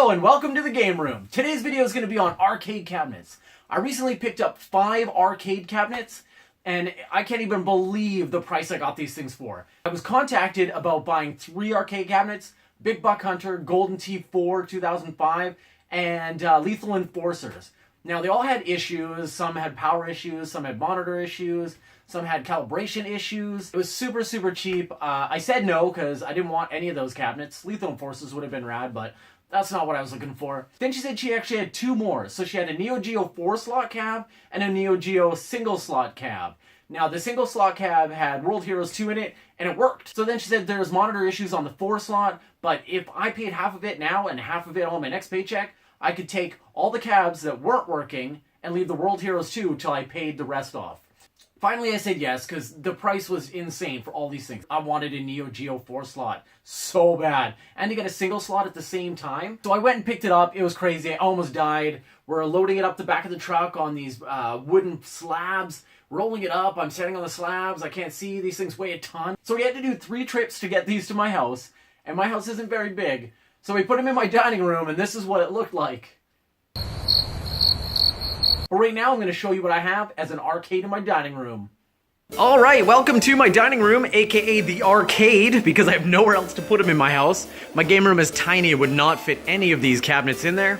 Hello and welcome to the game room. Today's video is going to be on arcade cabinets. I recently picked up 5 arcade cabinets and I can't even believe the price I got these things for. I was contacted about buying 3 arcade cabinets: Big Buck Hunter, Golden T4 2005, and Lethal Enforcers. Now they all had issues. Some had power issues, some had monitor issues, some had calibration issues. It was super cheap. I said no because I didn't want any of those cabinets. Lethal Enforcers would have been rad, but that's not what I was looking for. Then she said she actually had 2 more. So she had a Neo Geo 4-slot cab and a Neo Geo single-slot cab. Now, the single-slot cab had World Heroes 2 in it, and it worked. So then she said there's monitor issues on the 4-slot, but if I paid half of it now and half of it on my next paycheck, I could take all the cabs that weren't working and leave the World Heroes 2 till I paid the rest off. Finally, I said yes, because the price was insane for all these things. I wanted a Neo Geo 4-slot so bad, and to get a single slot at the same time. So I went and picked it up. It was crazy. I almost died. We're loading it up the back of the truck on these wooden slabs, rolling it up. I'm standing on the slabs. I can't see. These things weigh a ton. So we had to do 3 trips to get these to my house, and my house isn't very big. So we put them in my dining room, and this is what it looked like. But right now, I'm going to show you what I have as an arcade in my dining room. Alright, welcome to my dining room, aka the arcade, because I have nowhere else to put them in my house. My game room is tiny, it would not fit any of these cabinets in there.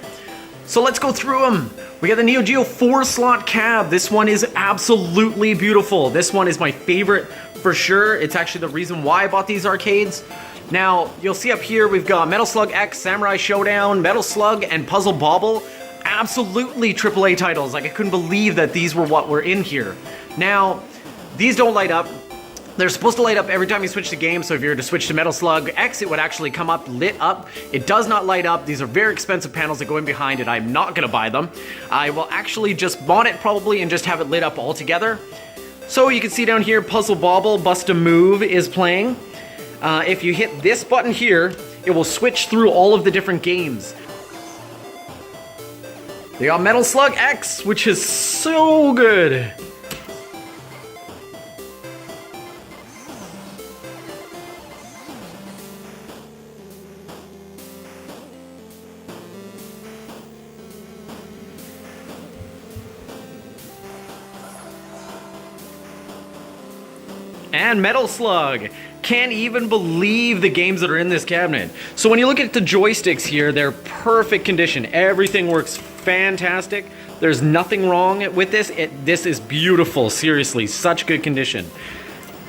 So let's go through them. We got the Neo Geo 4-slot cab. This one is absolutely beautiful. This one is my favorite for sure. It's actually the reason why I bought these arcades. Now, you'll see up here we've got Metal Slug X, Samurai Showdown, Metal Slug, and Puzzle Bobble. Absolutely AAA titles. Like, I couldn't believe that these were what were in here. Now, these don't light up. They're supposed to light up every time you switch the game, so if you were to switch to Metal Slug X, it would actually come up lit up. It does not light up. These are very expensive panels that go in behind it. I'm not going to buy them. I will actually just mod it probably and just have it lit up altogether. So you can see down here, Puzzle Bobble Bust a Move is playing. If you hit this button here, it will switch through all of the different games. They got Metal Slug X, which is so good. And Metal Slug. Can't even believe the games that are in this cabinet. So when you look at the joysticks here, they're perfect condition. Everything works fantastic. There's nothing wrong with this. This is beautiful, seriously, such good condition.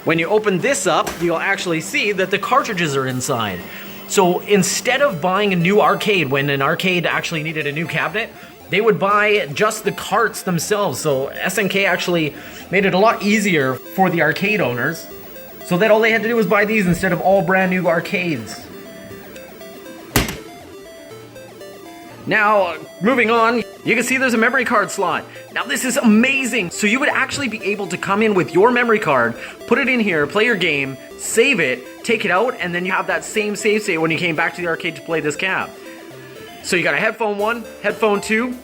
When you open this up, you'll actually see that the cartridges are inside. So instead of buying a new arcade, when an arcade actually needed a new cabinet, they would buy just the carts themselves. So SNK actually made it a lot easier for the arcade owners, so that all they had to do was buy these instead of all brand new arcades. Now, moving on, you can see there's a memory card slot. Now this is amazing. So you would actually be able to come in with your memory card, put it in here, play your game, save it, take it out, and then you have that same save state when you came back to the arcade to play this cab. So you got a headphone 1, headphone 2,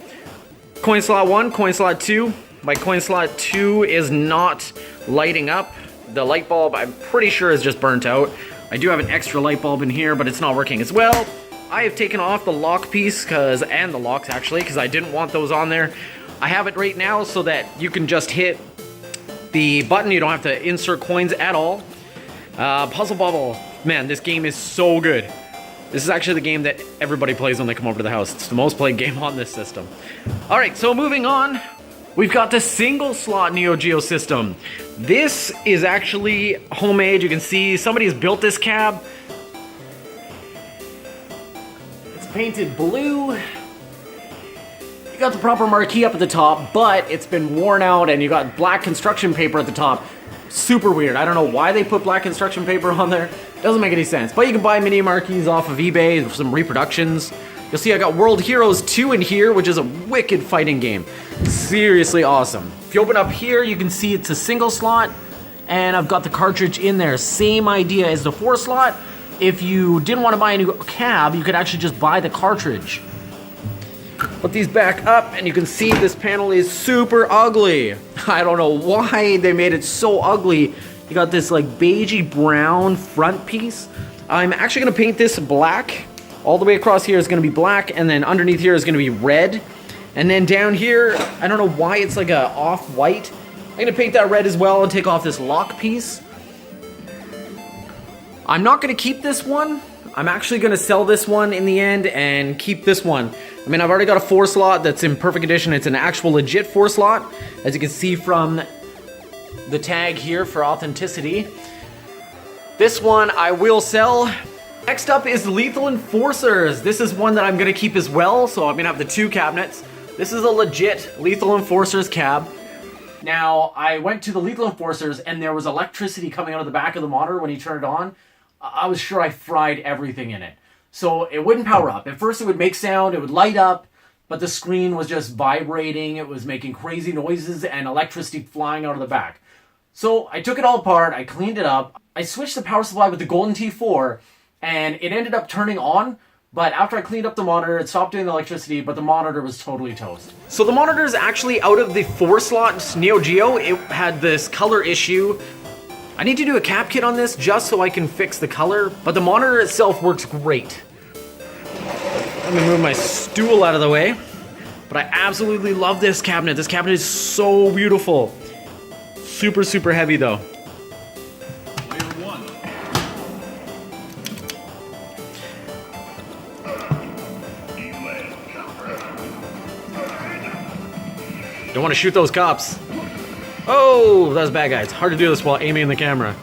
coin slot 1, coin slot 2. My coin slot 2 is not lighting up. The light bulb, I'm pretty sure, is just burnt out. I do have an extra light bulb in here, but it's not working as well. I have taken off the lock piece, and the locks actually, because I didn't want those on there. I have it right now so that you can just hit the button. You don't have to insert coins at all. Puzzle Bobble. Man, this game is so good. This is actually the game that everybody plays when they come over to the house. It's the most played game on this system. Alright, so moving on. We've got the single slot Neo Geo system. This is actually homemade. You can see somebody has built this cab. It's painted blue. You got the proper marquee up at the top, but it's been worn out and you got black construction paper at the top. Super weird. I don't know why they put black construction paper on there. Doesn't make any sense. But you can buy mini marquees off of eBay, some reproductions. You'll see I got World Heroes 2 in here, which is a wicked fighting game. Seriously awesome. If you open up here, you can see it's a single slot, and I've got the cartridge in there. Same idea as the 4-slot. If you didn't want to buy a new cab, you could actually just buy the cartridge. Put these back up, and you can see this panel is super ugly. I don't know why they made it so ugly. You got this like beigey brown front piece. I'm actually going to paint this black. All the way across here is going to be black, and then underneath here is going to be red. And then down here, I don't know why it's like a off-white. I'm going to paint that red as well and take off this lock piece. I'm not going to keep this one. I'm actually going to sell this one in the end and keep this one. I mean, I've already got a 4 slot that's in perfect condition. It's an actual legit 4 slot, as you can see from the tag here for authenticity. This one I will sell. Next up is Lethal Enforcers. This is one that I'm going to keep as well, so I'm going to have the 2 cabinets. This is a legit Lethal Enforcers cab. Now, I went to the Lethal Enforcers and there was electricity coming out of the back of the monitor when you turn it on. I was sure I fried everything in it. So it wouldn't power up. At first it would make sound, it would light up, but the screen was just vibrating. It was making crazy noises and electricity flying out of the back. So I took it all apart, I cleaned it up. I switched the power supply with the Golden T4 and it ended up turning on. But after I cleaned up the monitor, it stopped doing the electricity, but the monitor was totally toast. So the monitor is actually out of the 4 slot Neo Geo. It had this color issue. I need to do a cap kit on this just so I can fix the color, but the monitor itself works great. Let me move my stool out of the way. But I absolutely love this cabinet. This cabinet is so beautiful. Super, super heavy though. Don't want to shoot those cops. Oh, that was bad, guys. Hard to do this while aiming the camera.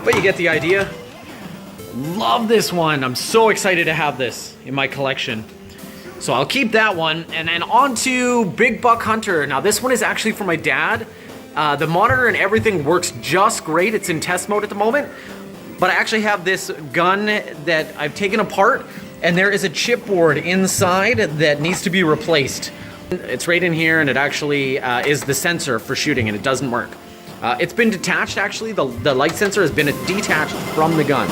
But you get the idea. Love this one. I'm so excited to have this in my collection. So I'll keep that one. And then on to Big Buck Hunter. Now this one is actually for my dad. The monitor and everything works just great. It's in test mode at the moment. But I actually have this gun that I've taken apart. And there is a chipboard inside that needs to be replaced. It's right in here, and it actually is the sensor for shooting, and it doesn't work. It's been detached, actually. The light sensor has been detached from the gun.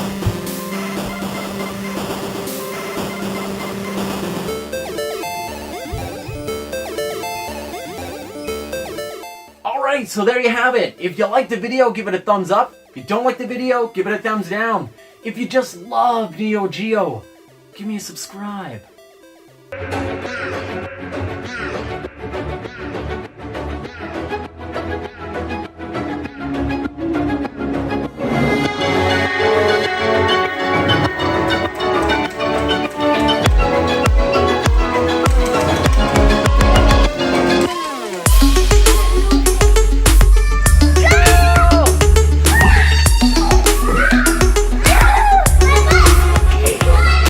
Alright, so there you have it. If you like the video, give it a thumbs up. If you don't like the video, give it a thumbs down. If you just love Neo Geo, give me a subscribe.